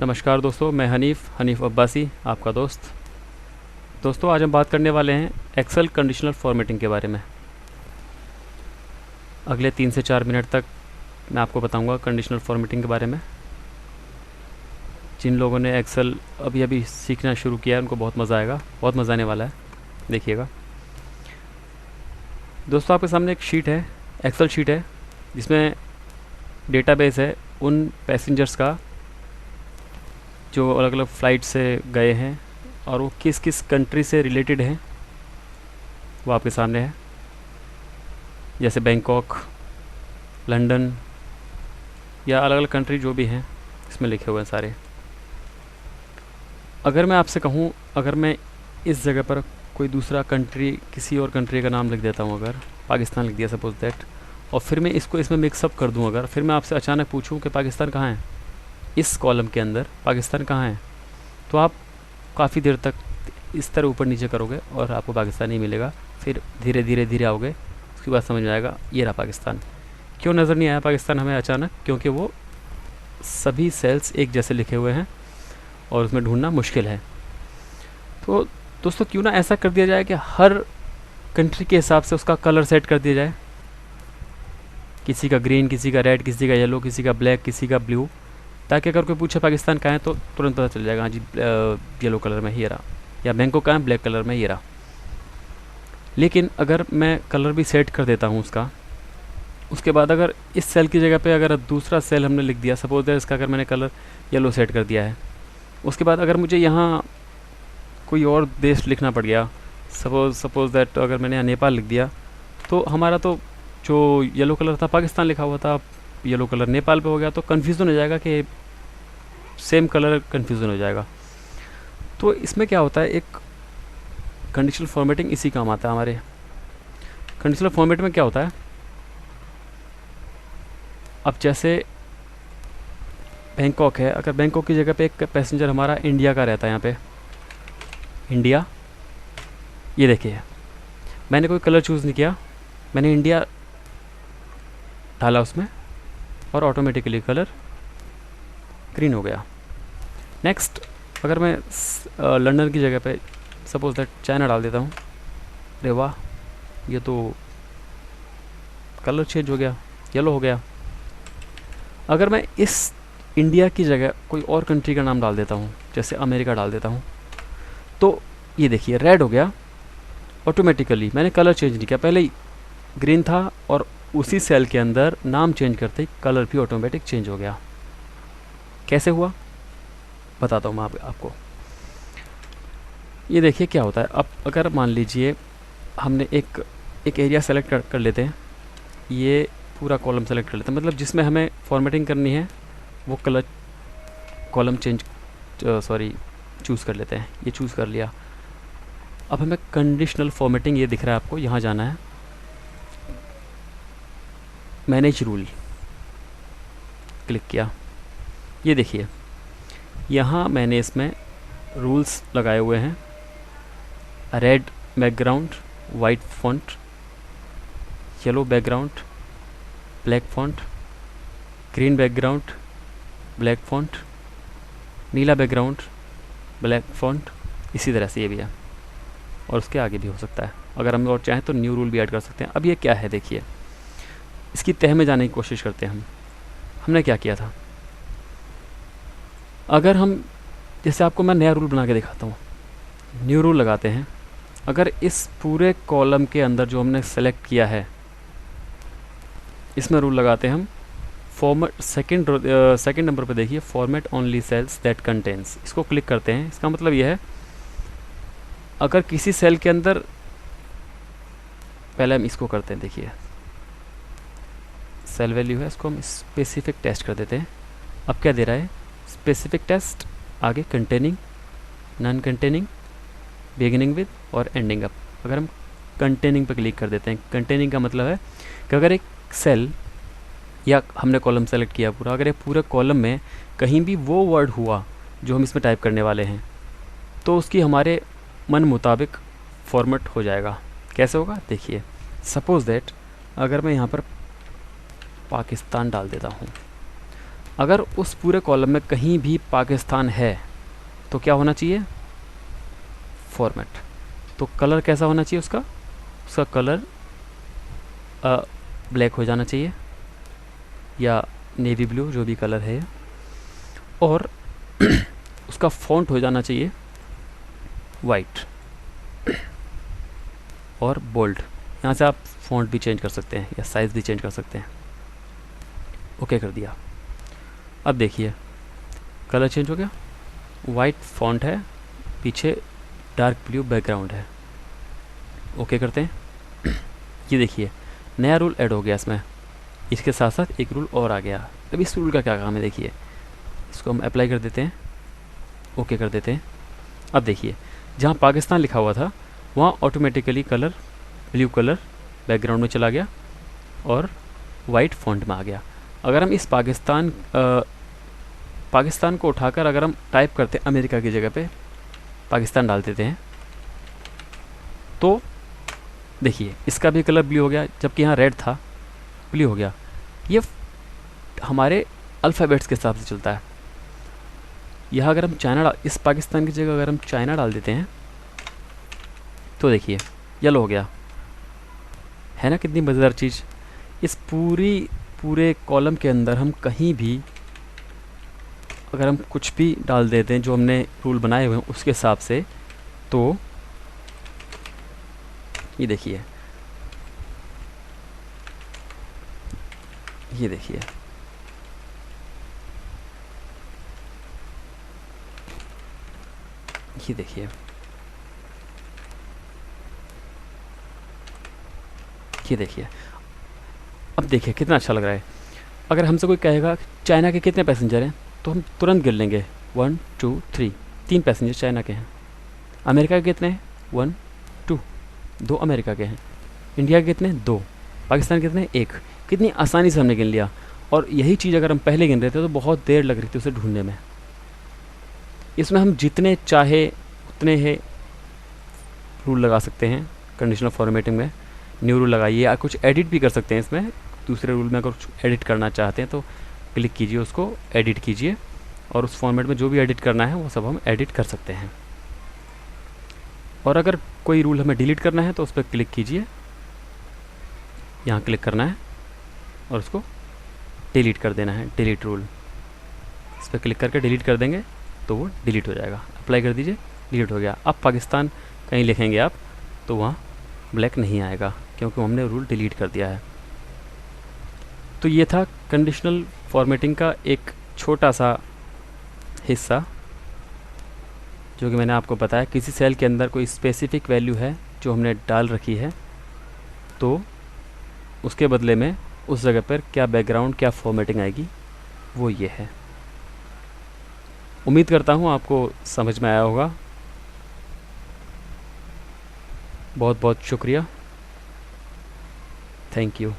नमस्कार दोस्तों, मैं हनीफ़ अब्बासी, आपका दोस्त। दोस्तों, आज हम बात करने वाले हैं एक्सेल कंडीशनल फॉर्मेटिंग के बारे में। अगले 3 से 4 मिनट तक मैं आपको बताऊंगा कंडीशनल फॉर्मेटिंग के बारे में। जिन लोगों ने एक्सेल अभी अभी सीखना शुरू किया है उनको बहुत मज़ा आएगा, बहुत मज़ा आने वाला है, देखिएगा। दोस्तों, आपके सामने एक शीट है, एक्सेल शीट है, जिसमें डेटाबेस है उन पैसेंजर्स का जो अलग अलग फ़्लाइट से गए हैं और वो किस किस कंट्री से रिलेटेड हैं, वो आपके सामने है। जैसे बैंकॉक, लंदन या अलग अलग कंट्री जो भी हैं इसमें लिखे हुए हैं सारे। अगर मैं आपसे कहूँ, अगर मैं इस जगह पर कोई दूसरा कंट्री, किसी और कंट्री का नाम लिख देता हूँ, अगर पाकिस्तान लिख दिया सपोज दैट, और फिर मैं इसको इसमें मिक्सअप कर दूँ, अगर फिर मैं आपसे अचानक पूछूँ कि पाकिस्तान कहाँ है, इस कॉलम के अंदर पाकिस्तान कहाँ है, तो आप काफ़ी देर तक इस तरह ऊपर नीचे करोगे और आपको पाकिस्तान नहीं मिलेगा। फिर धीरे धीरे धीरे आओगे, उसके बाद समझ में आएगा ये रहा पाकिस्तान। क्यों नज़र नहीं आया पाकिस्तान हमें अचानक? क्योंकि वो सभी सेल्स एक जैसे लिखे हुए हैं और उसमें ढूंढना मुश्किल है। तो दोस्तों, क्यों ना ऐसा कर दिया जाए कि हर कंट्री के हिसाब से उसका कलर सेट कर दिया जाए। किसी का ग्रीन, किसी का रेड, किसी का येलो, किसी का ब्लैक, किसी का ब्लू, ताकि अगर कोई पूछे पाकिस्तान कहाँ है तो तुरंत पता चल जाएगा, हाँ जी येलो कलर में ही रहा, या बैंकॉक कहाँ है, ब्लैक कलर में ही रहा। लेकिन अगर मैं कलर भी सेट कर देता हूँ उसका, उसके बाद अगर इस सेल की जगह पे अगर दूसरा सेल हमने लिख दिया, सपोज दैट इसका अगर मैंने कलर येलो सेट कर दिया है, उसके बाद अगर मुझे यहाँ कोई और देश लिखना पड़ गया, सपोज दैट अगर मैंने यहाँ नेपाल लिख दिया, तो हमारा तो जो येलो कलर था पाकिस्तान लिखा हुआ था, येलो कलर नेपाल पे हो गया, तो कन्फ्यूज़न हो जाएगा कि सेम कलर, कन्फ्यूज़न हो जाएगा। तो इसमें क्या होता है, एक कंडीशनल फॉर्मेटिंग इसी काम आता है हमारे। कंडीशनल फॉर्मेट में क्या होता है, अब जैसे बैंकॉक है, अगर बैंकॉक की जगह पे एक पैसेंजर हमारा इंडिया का रहता है, यहाँ पे इंडिया, ये देखिए मैंने कोई कलर चूज़ नहीं किया, मैंने इंडिया डाला उसमें और ऑटोमेटिकली कलर ग्रीन हो गया। नेक्स्ट, अगर मैं लंदन की जगह पे सपोज दैट चाइना डाल देता हूँ, अरे वाह, ये तो कलर चेंज हो गया, येलो हो गया। अगर मैं इस इंडिया की जगह कोई और कंट्री का नाम डाल देता हूँ, जैसे अमेरिका डाल देता हूँ, तो ये देखिए रेड हो गया ऑटोमेटिकली। मैंने कलर चेंज नहीं किया, पहले ही ग्रीन था और उसी सेल के अंदर नाम चेंज करते ही कलर भी ऑटोमेटिक चेंज हो गया। कैसे हुआ बताता हूँ मैं आपको। ये देखिए क्या होता है, अब अगर मान लीजिए हमने एक एरिया सेलेक्ट कर लेते हैं, ये पूरा कॉलम सेलेक्ट कर लेते हैं, मतलब जिसमें हमें फॉर्मेटिंग करनी है वो कलर कॉलम चूज़ कर लेते हैं। ये चूज़ कर लिया। अब हमें कंडीशनल फॉर्मेटिंग, ये दिख रहा है आपको, यहाँ जाना है, मैनेज रूल क्लिक किया। ये देखिए यहाँ मैंने इसमें रूल्स लगाए हुए हैं, red background, white font, yellow background, black font, green background, black font, नीला बैकग्राउंड, ब्लैक फॉन्ट, इसी तरह से ये भी है और उसके आगे भी हो सकता है। अगर हम और चाहें तो न्यू रूल भी ऐड कर सकते हैं। अब ये क्या है देखिए, इसकी तह में जाने की कोशिश करते हैं हमने क्या किया था। अगर हम, जैसे आपको मैं नया रूल बना के दिखाता हूँ, न्यू रूल लगाते हैं। अगर इस पूरे कॉलम के अंदर जो हमने सेलेक्ट किया है, इसमें रूल लगाते हैं हम फॉर्मेट, सेकंड नंबर पे देखिए, format only cells that contains, इसको क्लिक करते हैं। इसका मतलब यह है, अगर किसी सेल के अंदर, पहले हम इसको करते हैं, देखिए सेल वैल्यू है, इसको हम स्पेसिफिक टेस्ट कर देते हैं। अब क्या दे रहा है, स्पेसिफिक टेस्ट, आगे containing, non containing, beginning with और एंडिंग अप। अगर हम कंटेनिंग पर क्लिक कर देते हैं, कंटेनिंग का मतलब है कि अगर एक सेल या हमने कॉलम सेलेक्ट किया पूरा, अगर ये पूरे कॉलम में कहीं भी वो वर्ड हुआ जो हम इसमें टाइप करने वाले हैं, तो उसकी हमारे मन मुताबिक फॉर्मेट हो जाएगा। कैसे होगा देखिए, सपोज दैट अगर मैं यहाँ पर पाकिस्तान डाल देता हूँ, अगर उस पूरे कॉलम में कहीं भी पाकिस्तान है तो क्या होना चाहिए, फॉर्मेट। तो कलर कैसा होना चाहिए उसका, उसका कलर ब्लैक हो जाना चाहिए या नेवी ब्लू, जो भी कलर है। और उसका फॉन्ट हो जाना चाहिए वाइट और बोल्ड। यहाँ से आप फॉन्ट भी चेंज कर सकते हैं या साइज़ भी चेंज कर सकते हैं। ओके कर दिया। अब देखिए कलर चेंज हो गया, वाइट फॉन्ट है, पीछे डार्क ब्लू बैकग्राउंड है। ओके करते हैं। ये देखिए नया रूल ऐड हो गया इसमें, इसके साथ साथ एक रूल और आ गया। अब इस रूल का क्या काम है, देखिए इसको हम अप्लाई कर देते हैं, ओके कर देते हैं। अब देखिए जहाँ पाकिस्तान लिखा हुआ था वहाँ automatically colour blue colour background में चला गया और वाइट फॉन्ट में आ गया। अगर हम इस पाकिस्तान को उठाकर अगर हम टाइप करते हैं अमेरिका की जगह पे पाकिस्तान डाल देते हैं तो देखिए इसका भी कलर ब्लू हो गया, जबकि यहाँ रेड था ब्लू हो गया। ये हमारे अल्फ़ाबेट्स के हिसाब से चलता है। यहाँ अगर हम चाइना इस पाकिस्तान की जगह अगर हम चाइना डाल देते हैं तो देखिए येलो हो गया, है ना कितनी मज़ेदार चीज़। इस पूरे कॉलम के अंदर हम कहीं भी अगर हम कुछ भी डाल देते हैं जो हमने रूल बनाए हुए हैं उसके हिसाब से, तो ये देखिए ये देखिए ये देखिए ये देखिए। अब देखिए कितना अच्छा लग रहा है। अगर हमसे कोई कहेगा चाइना के कितने पैसेंजर हैं तो हम तुरंत गिन लेंगे 1 2 3, 3 पैसेंजर चाइना के हैं। अमेरिका के कितने हैं, 1 2, 2 अमेरिका के हैं। इंडिया के कितने, 2। पाकिस्तान के कितने, 1। कितनी आसानी से हमने गिन लिया। और यही चीज़ अगर हम पहले गिन रहे थे तो बहुत देर लग रही थी उसे ढूंढने में। इसमें हम जितने चाहे उतने ही रूल लगा सकते हैं कंडीशनल फॉर्मेटिंग में। न्यू रूल लगाइए या कुछ एडिट भी कर सकते हैं इसमें। दूसरे रूल में अगर कुछ एडिट करना चाहते हैं तो क्लिक कीजिए, उसको एडिट कीजिए और उस फॉर्मेट में जो भी एडिट करना है वो सब हम एडिट कर सकते हैं। और अगर कोई रूल हमें डिलीट करना है तो उस पर क्लिक कीजिए, यहाँ क्लिक करना है और उसको डिलीट कर देना है, डिलीट रूल। इस पर क्लिक करके डिलीट कर देंगे तो वो डिलीट हो जाएगा। अप्लाई कर दीजिए, डिलीट हो गया। अब पाकिस्तान कहीं लिखेंगे आप तो वहाँ ब्लैक नहीं आएगा क्योंकि हमने रूल डिलीट कर दिया है। तो ये था कंडीशनल फॉर्मेटिंग का एक छोटा सा हिस्सा जो कि मैंने आपको बताया। किसी सेल के अंदर कोई स्पेसिफिक वैल्यू है जो हमने डाल रखी है तो उसके बदले में उस जगह पर क्या बैकग्राउंड क्या फॉर्मेटिंग आएगी वो ये है। उम्मीद करता हूँ आपको समझ में आया होगा। बहुत बहुत शुक्रिया, थैंक यू।